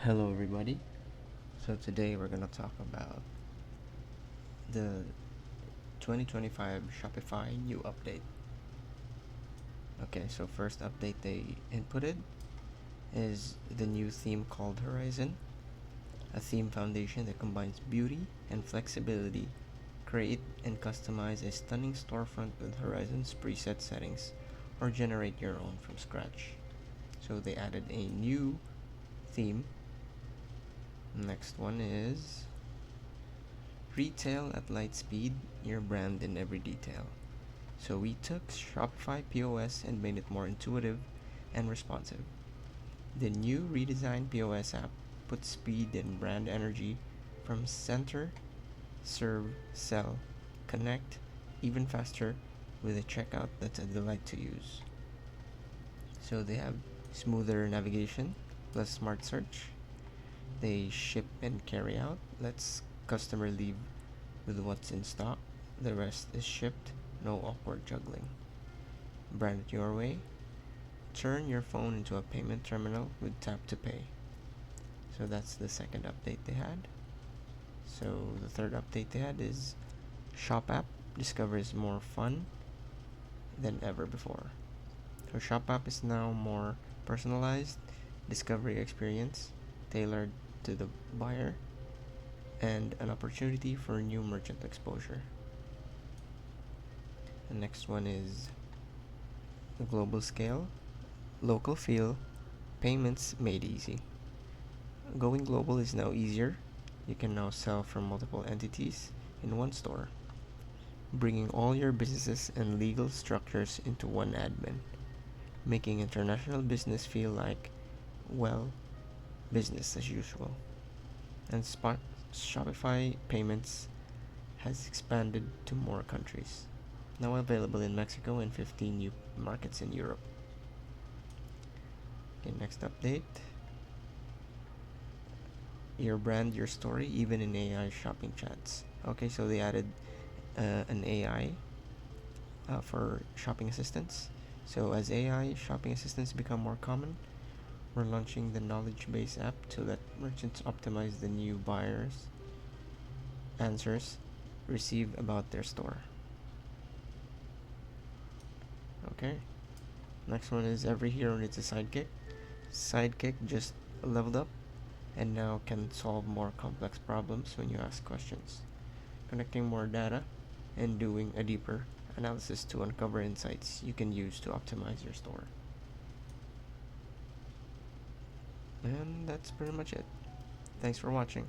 Hello, everybody. So, today we're going to talk about the 2025 Shopify new update. Okay, so first update they inputted is the new theme called Horizon, a theme foundation that combines beauty and flexibility. Create and customize a stunning storefront with Horizon's preset settings or generate your own from scratch. So, they added a new theme. Next one is Retail at light speed, your brand in every detail. So we took Shopify POS and made it more intuitive and responsive. The new redesigned POS app puts speed and brand energy from center, serve, sell, connect, even faster with a checkout that's a delight to use. So they have smoother navigation plus smart search. They ship and carry out, lets customer leave with what's in stock. The rest is shipped, no awkward juggling. Brand it your way. Turn your phone into a payment terminal with tap to pay. So that's the second update they had. So the third update they had is Shop app discovers more fun than ever before. So Shop app is now more personalized discovery experience tailored to the buyer and an opportunity for new merchant exposure. The next one is the global scale, local feel, payments made easy. Going global is now easier. You can now sell from multiple entities in one store, bringing all your businesses and legal structures into one admin, making international business feel like, well, business as usual. And Shopify Payments has expanded to more countries, now available in Mexico and 15 new markets in Europe. Okay, next update. Your brand, your story, even in AI shopping chats. Okay, so they added an AI for shopping assistants. So as AI shopping assistants become more common, we're launching the knowledge base app to let merchants optimize the new buyers' answers receive about their store. Okay. Next one is every hero needs a sidekick. Sidekick just leveled up and now can solve more complex problems when you ask questions, connecting more data and doing a deeper analysis to uncover insights you can use to optimize your store. And that's pretty much it. Thanks for watching.